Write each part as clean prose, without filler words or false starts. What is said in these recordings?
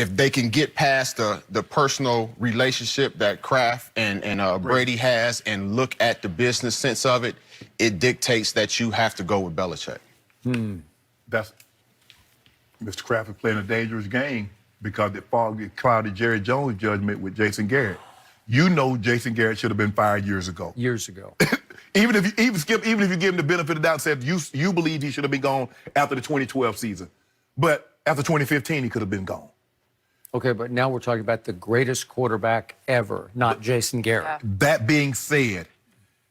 if they can get past the personal relationship that Kraft and Brady has and look at the business sense of it, it dictates that you have to go with Belichick. That's Mr. Kraft is playing a dangerous game because it clouded Jerry Jones' judgment with Jason Garrett. You know Jason Garrett should have been fired years ago. Years ago. Even if you give him the benefit of the doubt and said you believe he should have been gone after the 2012 season. But after 2015, he could have been gone. Okay, but now we're talking about the greatest quarterback ever, not Jason Garrett. Yeah. That being said,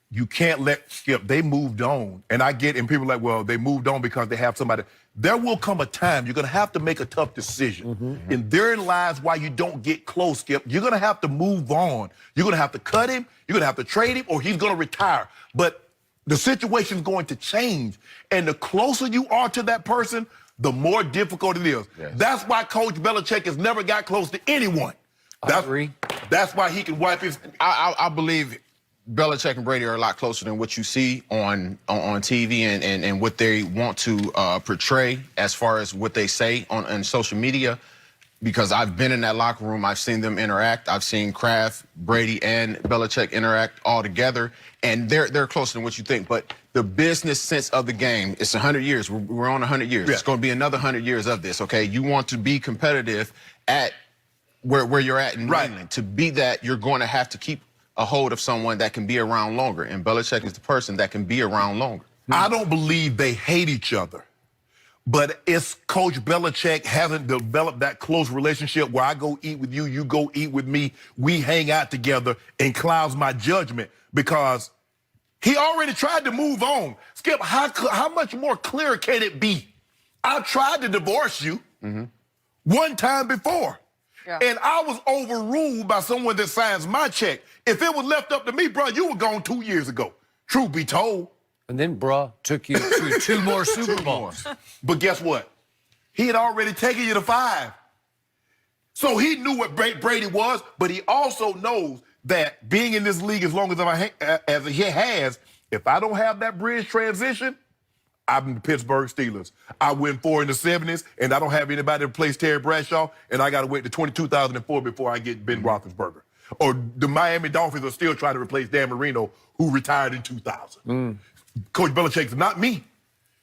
you can't let Skip, they moved on. And I get, and people are like, well, they moved on because they have somebody. There will come a time you're going to have to make a tough decision. And therein lies why you don't get close, Skip. You're going to have to move on. You're going to have to cut him, you're going to have to trade him, or he's going to retire. But the situation's going to change. And the closer you are to that person, the more difficult it is. Yes. That's why Coach Belichick has never got close to anyone. I agree. That's why he can wipe his... I believe Belichick and Brady are a lot closer than what you see on TV and what they want to portray as far as what they say on social media. Because I've been in that locker room, I've seen them interact. I've seen Kraft, Brady, and Belichick interact all together, and they're closer than what you think. But the business sense of the game, it's 100 years. We're on 100 years. Yeah. It's going to be another 100 years of this. Okay, you want to be competitive at where you're at in New England. To be that, you're going to have to keep a hold of someone that can be around longer, and Belichick is the person that can be around longer. I don't believe they hate each other. But it's Coach Belichick hasn't developed that close relationship where I go eat with you, you go eat with me, we hang out together, and clouds my judgment because he already tried to move on. Skip, how much more clear can it be? I tried to divorce you one time before. Yeah. And I was overruled by someone that signs my check. If it was left up to me, bro, you were gone 2 years ago. Truth be told. And then, bruh, took you to 2 more Super Bowls. But guess what? He had already taken you to 5. So he knew what Brady was, but he also knows that being in this league as long as he has, if I don't have that bridge transition, I'm the Pittsburgh Steelers. I win 4 in the 70s, and I don't have anybody to replace Terry Bradshaw, and I got to wait to 2004 before I get Ben Roethlisberger. Or the Miami Dolphins are still trying to replace Dan Marino, who retired in 2000. Coach Belichick's not me.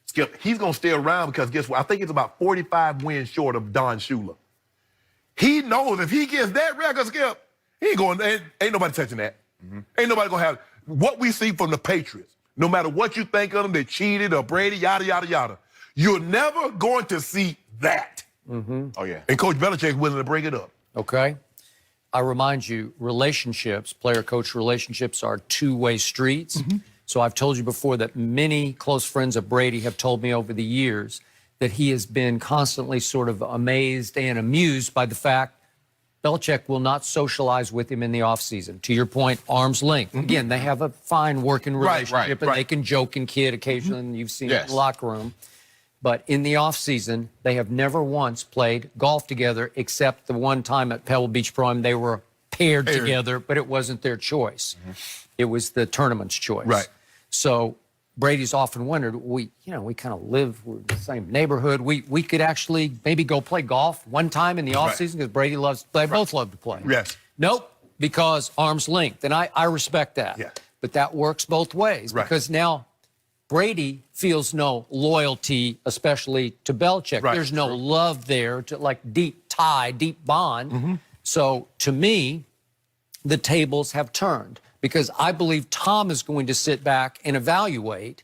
Skip, he's going to stay around because guess what? I think it's about 45 wins short of Don Shula. He knows if he gets that record, Skip, he ain't going, ain't nobody touching that. Ain't nobody going to have what we see from the Patriots. No matter what you think of them, they cheated or Brady, yada, yada, yada. You're never going to see that. Oh, yeah. And Coach Belichick's willing to bring it up. Okay? I remind you, relationships, player-coach relationships are two-way streets. So I've told you before that many close friends of Brady have told me over the years that he has been constantly sort of amazed and amused by the fact Belichick will not socialize with him in the offseason. To your point, arm's length. Again, they have a fine working relationship, and they can joke and kid occasionally, and you've seen it in the locker room. But in the offseason, they have never once played golf together except the one time at Pebble Beach Prime they were paired together, but it wasn't their choice. It was the tournament's choice. Right. So Brady's often wondered, we kind of live, we're in the same neighborhood. We could actually maybe go play golf one time in the offseason because Brady they both love to play. Yes. Nope, because arm's length. And I respect that. Yeah. But that works both ways because now Brady feels no loyalty, especially to Belichick. There's no love there, to like deep tie, deep bond. So to me, the tables have turned because I believe Tom is going to sit back and evaluate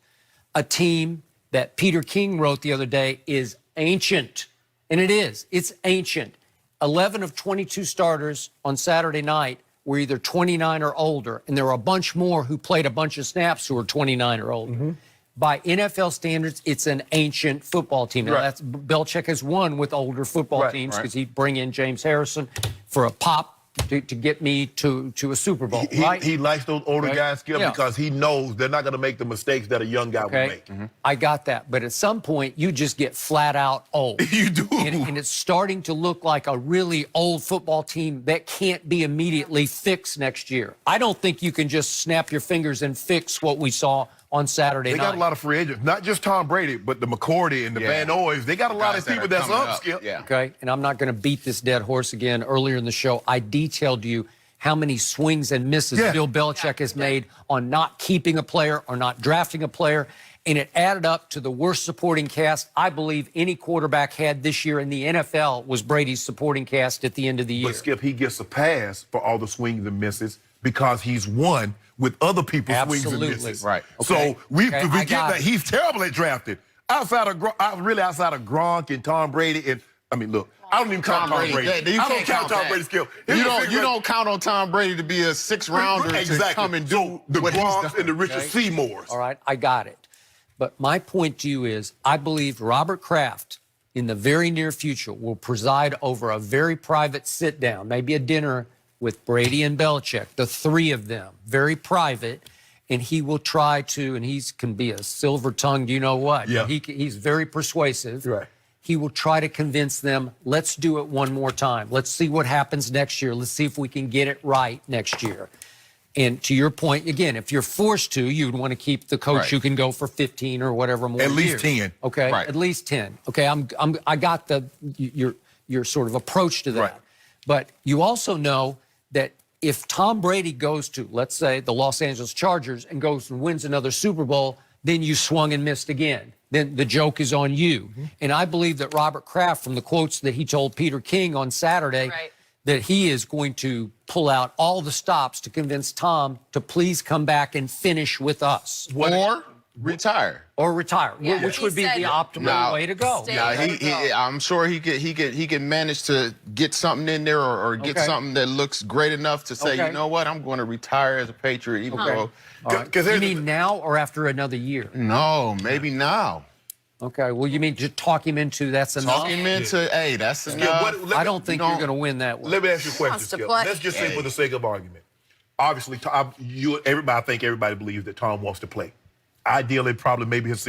a team that Peter King wrote the other day is ancient. And it is. It's ancient. 11 of 22 starters on Saturday night were either 29 or older, and there were a bunch more who played a bunch of snaps who were 29 or older. By NFL standards, it's an ancient football team. Now, Belichick has won with older football teams because he'd bring in James Harrison for a pop to get me to a Super Bowl, He likes those older guys, Skip, because he knows they're not going to make the mistakes that a young guy would make. I got that. But at some point, you just get flat out old. You do. And it's starting to look like a really old football team that can't be immediately fixed next year. I don't think you can just snap your fingers and fix what we saw on Saturday They night. got a lot of free agents, not just Tom Brady, but the McCourty and the Van Noys. They got a lot of people that's up, Skip. Yeah. Okay, and I'm not going to beat this dead horse again. Earlier in the show, I detailed to you how many swings and misses Bill Belichick has made on not keeping a player or not drafting a player, and it added up to the worst supporting cast I believe any quarterback had this year in the NFL was Brady's supporting cast at the end of the year. But Skip, he gets a pass for all the swings and misses because he's won with other people's swings and misses. Right. So we Okay, forget that he's terrible at drafting. Outside of Gronk and Tom Brady, and I mean, look, I don't even count Tom Brady. You I don't can't count Tom that. Brady, Skip. You don't count on Tom Brady to be a 6th-rounder to come and do the what he's Gronks done. and the Richard Seymours. All right, I got it. But my point to you is I believe Robert Kraft in the very near future will preside over a very private sit-down, maybe a dinner with Brady and Belichick, the three of them, very private, and he will try to, and he can be a silver-tongued you-know-what. Yeah. He's very persuasive. Right. He will try to convince them, let's do it one more time. Let's see what happens next year. Let's see if we can get it right next year. And to your point, again, if you're forced to, you'd want to keep the coach who can go for 15 or whatever more At least years. 10. Okay, Right. at least 10. Okay, I got your sort of approach to that. Right. But you also know that if Tom Brady goes to, let's say, the Los Angeles Chargers and goes and wins another Super Bowl, then you swung and missed again. Then the joke is on you. And I believe that Robert Kraft, from the quotes that he told Peter King on Saturday, that he is going to pull out all the stops to convince Tom to please come back and finish with us. Or retire. Or retire, Yeah. which He would be said the optimal way to go. stay. Yeah, I'm sure he could manage to get something in there or get something that looks great enough to say, you know what, I'm going to retire as a Patriot, even though. All right. You mean now or after another year? No, maybe now. Okay, well, you mean just talk him into that's enough? Talk him into, hey, that's enough. I don't think you're going to win that one. Let me ask you a question, wants to Skip. play. Let's just say for the sake of argument. Obviously, I think everybody believes that Tom wants to play. Ideally, probably maybe his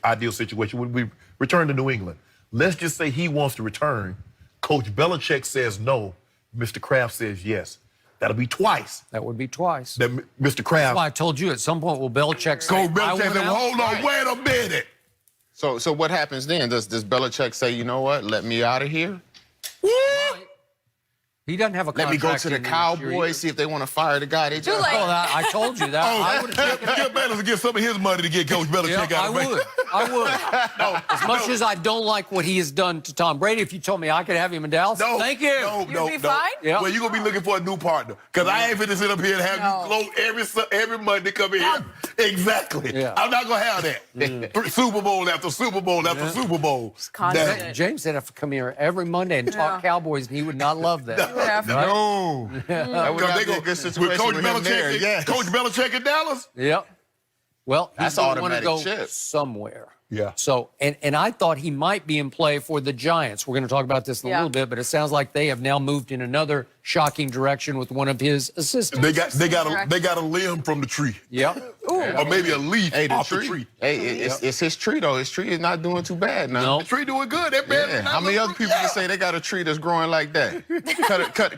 ideal situation would be return to New England. Let's just say he wants to return. Coach Belichick says no. Mr. Kraft says yes. That'll be twice. That would be twice. That Mr. Kraft. That's why I told you at some point will Belichick say, Coach I Belichick want said, out? hold on, wait a minute. So what happens then? Does Belichick say, you know what, let me out of here? Woo! He doesn't have a Let me go contract to the in next year either. Cowboys, see if they want to fire the guy. They just, late. Oh, I told you that. I would have taken Skip Bayless will get some of his money to get Coach Belichick Yeah, out I of would. As much as I don't like what he has done to Tom Brady, if you told me I could have him in Dallas, thank you. No. be fine? Yeah. Well, you're going to be looking for a new partner. Because I ain't finna sit up here and have you close every Monday come in here. Exactly. Yeah. I'm not going to have that. Super Bowl after Super Bowl after Super Bowl. constant. James said I have to come here every Monday and talk Cowboys, and he would not love that. no. That would not be a good With situation Coach with him there. Belichick, Yes. Coach Belichick in Dallas? Yep. Well, That's he's going to want to automatic go chip. somewhere. Yeah. So, and I thought he might be in play for the Giants. We're going to talk about this in a little bit, but it sounds like they have now moved in another shocking direction with one of his assistants. They got a limb from the tree. Yep. Or maybe a leaf off the tree. Hey, it's his tree, though. His tree is not doing too bad now. No. The tree doing good. That man Yeah. How many other people can say they got a tree that's growing like that?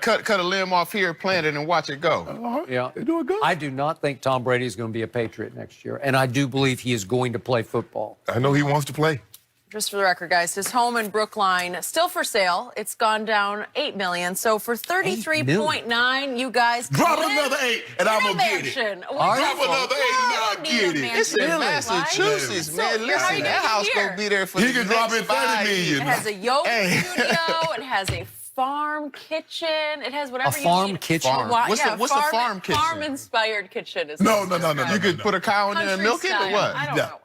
cut a limb off here, plant it, and watch it go. Yeah. They're doing good. I do not think Tom Brady is going to be a Patriot next year, and I do believe he is going to play football. I know he wants to play. Just for the record, guys, his home in Brookline still for sale. It's gone down $8 million. So for $33.9, you guys can Drop live another 8 and I'm in a going to get it. mansion. Drop another 8 and I'll get it. It's in Massachusetts, So, man. how Listen, you that gonna house get gonna here? be there for He the can drop next in 30 5 million. years. It has a yoga Hey. studio. It has a farm kitchen. It has whatever you farm need. kitchen? Farm. What's the farm kitchen? Farm-inspired kitchen is No. You could put a cow in there and milk it, or what? I don't know.